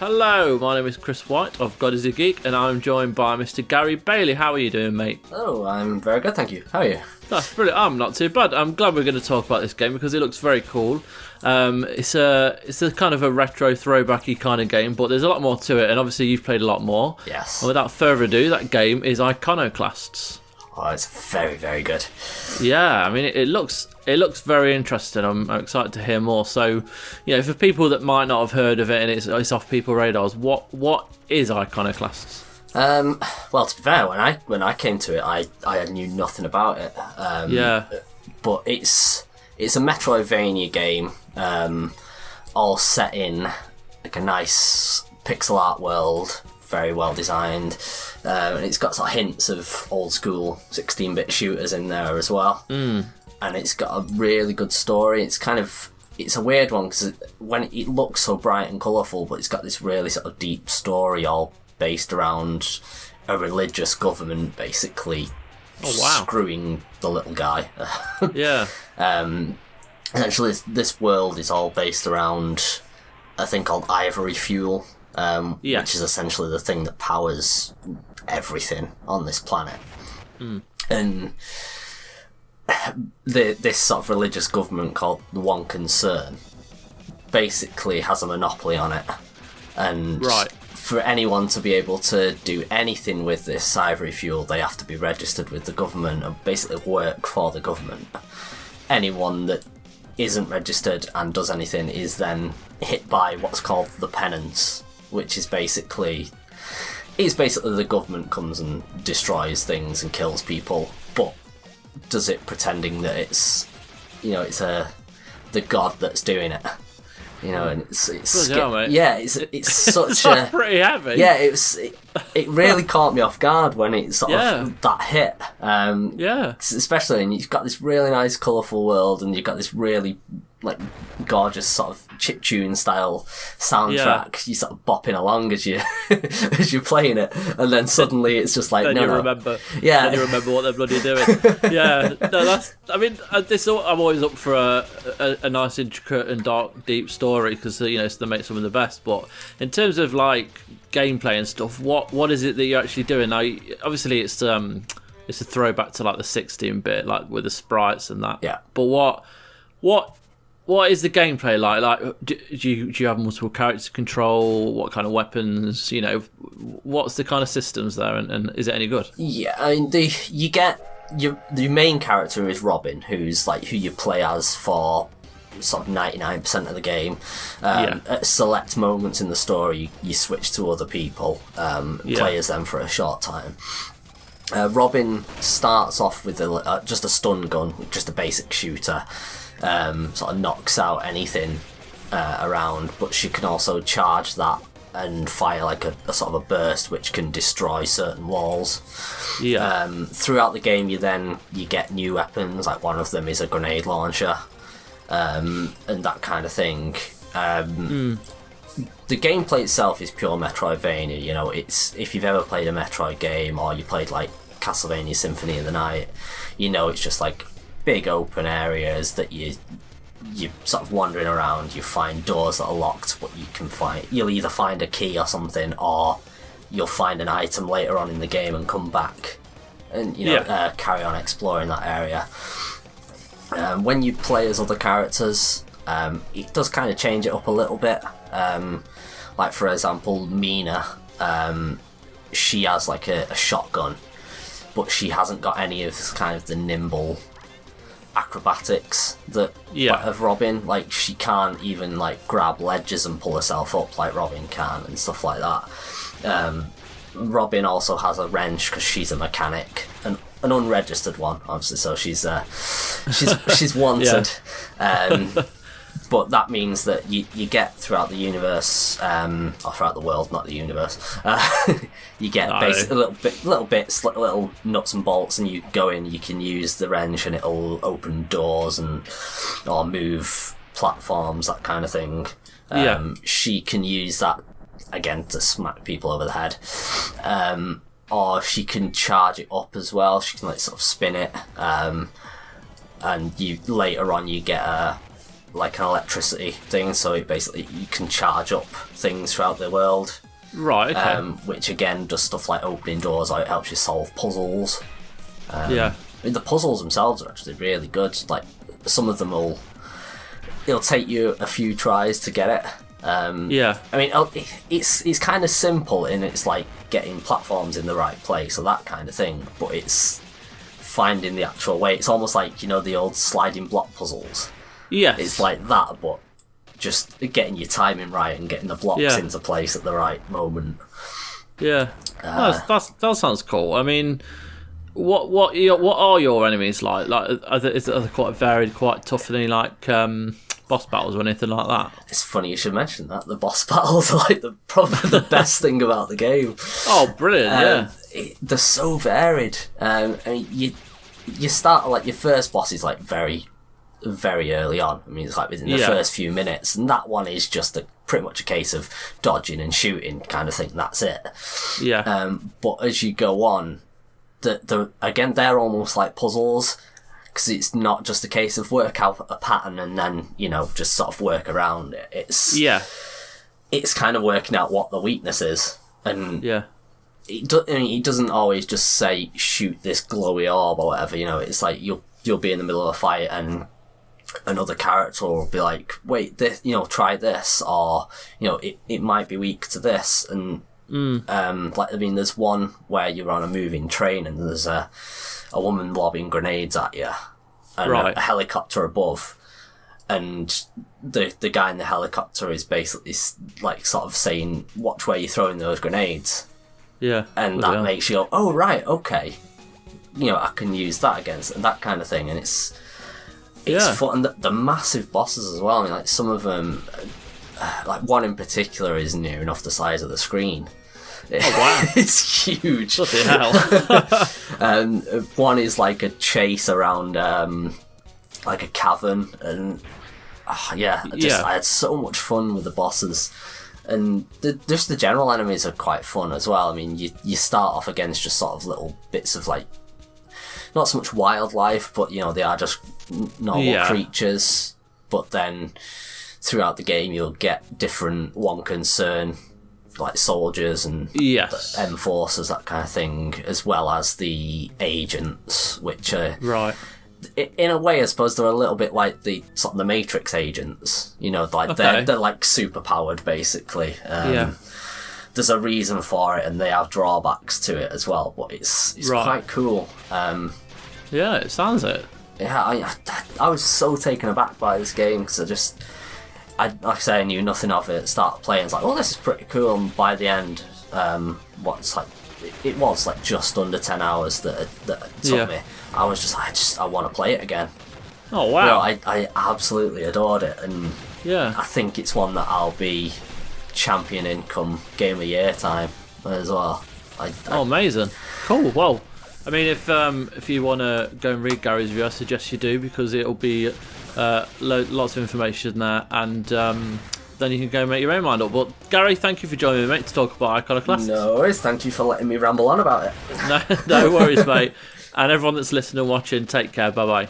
Hello, my name is Chris White of God is a Geek, and I'm joined by Mr. Gary Bailey. How are you doing, mate? Oh, I'm very good, thank you. How are you? That's brilliant. I'm not too bad. I'm glad we're going to talk about this game because it looks very cool. It's a kind of a retro throwbacky kind of game, but there's a lot more to it, and obviously you've played a lot more. Yes. And without further ado, that game is Iconoclasts. Oh, it's very, very good. Yeah, I mean, it looks very interesting. I'm excited to hear more. So, you know, for people that might not have heard of it and it's off people's radars, what is Iconoclasts? Well, to be fair, when I came to it, I knew nothing about it. Yeah. But it's a Metroidvania game, all set in like a nice pixel art world, very well designed. And it's got sort of hints of old school 16-bit shooters in there as well. And it's got a really good story. It's a weird one because when it looks so bright and colourful, but it's got this really sort of deep story all based around a religious government basically screwing the little guy. Yeah. Essentially, this world is all based around a thing called ivory fuel, which is essentially the thing that powers everything on this planet. And this sort of religious government called the One Concern basically has a monopoly on it. And for anyone to be able to do anything with this ivory fuel, they have to be registered with the government and basically work for the government. Anyone that isn't registered and does anything is then hit by what's called the penance, which is basically the government comes and destroys things and kills people, but does it pretending that it's the god that's doing it. And it's such a pretty heavy. Yeah, it really caught me off guard when it sort of that hit. Especially when you've got this really nice, colourful world, and you've got this really gorgeous sort of chiptune style soundtrack. You're sort of bopping along as you as you're playing it, and then suddenly it's just like remember what they're bloody doing. I'm always up for a nice, intricate and dark, deep story because it's to make some of the best. But in terms of gameplay and stuff, what is it that you're actually doing? Now, obviously it's a throwback to the 16-bit, with the sprites and that. Yeah. But what is the gameplay like? Do you have multiple character control? What kind of weapons? What's the kind of systems there, and is it any good? Yeah, I mean, the main character is Robin, who's who you play as for sort of 99% of the game. At select moments in the story, you switch to other people, play as them for a short time. Robin starts off with just a stun gun, just a basic shooter. Sort of knocks out anything around, but she can also charge that and fire a sort of a burst which can destroy certain walls. Throughout the game you get new weapons, one of them is a grenade launcher, and that kind of thing. The gameplay itself is pure Metroidvania. It's, if you've ever played a Metroid game or you played Castlevania Symphony of the Night, it's just big open areas that you're sort of wandering around. You find doors that are locked, but you'll either find a key or something, or you'll find an item later on in the game and come back and carry on exploring that area. When you play as other characters, it does kind of change it up a little bit. For example, Mina, she has a shotgun, but she hasn't got any of the nimble acrobatics of Robin. She can't even grab ledges and pull herself up like Robin can and stuff like that. Robin also has a wrench because she's a mechanic, an unregistered one, obviously, so she's wanted. But that means that you get throughout the universe, or throughout the world, not the universe. You get little bits, little nuts and bolts, and you go in. You can use the wrench, and it'll open doors or move platforms, that kind of thing. She can use that again to smack people over the head, or she can charge it up as well. She can sort of spin it, and you later on you get like an electricity thing, so it basically you can charge up things throughout the world. Right. Okay. Which again does stuff like opening doors, or it helps you solve puzzles. Yeah. I mean, the puzzles themselves are actually really good. Like some of them it'll take you a few tries to get it. Yeah. I mean, it's kind of simple in it's like getting platforms in the right place or that kind of thing, but it's finding the actual way. It's almost like, you know, the old sliding block puzzles. Yes. It's like that, but just getting your timing right and getting the blocks into place at the right moment. Yeah. That sounds cool. I mean, what are your enemies like? Like, are they quite varied, quite tough? Any like boss battles or anything like that? It's funny you should mention that. The boss battles are like probably the best thing about the game. Oh, brilliant! They're so varied. I mean, you start like your first boss is like very, very early on. I mean, it's like within the first few minutes, and that one is just pretty much a case of dodging and shooting kind of thing. That's it. Yeah. But as you go on, again they're almost like puzzles. Because it's not just a case of work out a pattern and then, you know, just sort of work around it. It's kind of working out what the weakness is. And it doesn't always just say, shoot this glowy orb or whatever, you know. It's like you'll be in the middle of a fight and another character will be like, wait, this, you know, try this. Or, you know, it might be weak to this. And, like, I mean, there's one where you're on a moving train and there's a woman lobbing grenades at you, and a helicopter above, and the guy in the helicopter is basically like sort of saying, "Watch where you're throwing those grenades." Yeah, and that makes you go, "Oh right, okay, you know, I can use that against," and that kind of thing, and it's fun. And the massive bosses as well. I mean, like some of them, like one in particular is near enough the size of the screen. Oh wow! It's huge. Bloody hell! One is like a chase around like a cavern, and I had so much fun with the bosses, and just the general enemies are quite fun as well. I mean, you start off against just sort of little bits of like not so much wildlife, but you know they are just normal creatures. But then throughout the game, you'll get different one concern, like soldiers and enforcers, that kind of thing, as well as the agents, which are in a way, I suppose they're a little bit like the sort of the Matrix agents. You know, like they're like super powered basically. There's a reason for it, and they have drawbacks to it as well. But it's quite cool. Yeah, it sounds it. Yeah, I was so taken aback by this game because like I say, I knew nothing of it. Started playing, it's like, oh, this is pretty cool. And by the end, it was like just under 10 hours that it took me. I was just like, I want to play it again. Oh wow! You know, I absolutely adored it, and I think it's one that I'll be championing come Game of the Year time as well. Amazing, cool. Well, I mean, if you want to go and read Gary's review, I suggest you do, because it'll be lots of information there, and then you can go and make your own mind up. But Gary, thank you for joining me, mate, to talk about Iconoclasts. No worries, thank you for letting me ramble on about it. No worries, mate. And everyone that's listening and watching, take care. Bye bye.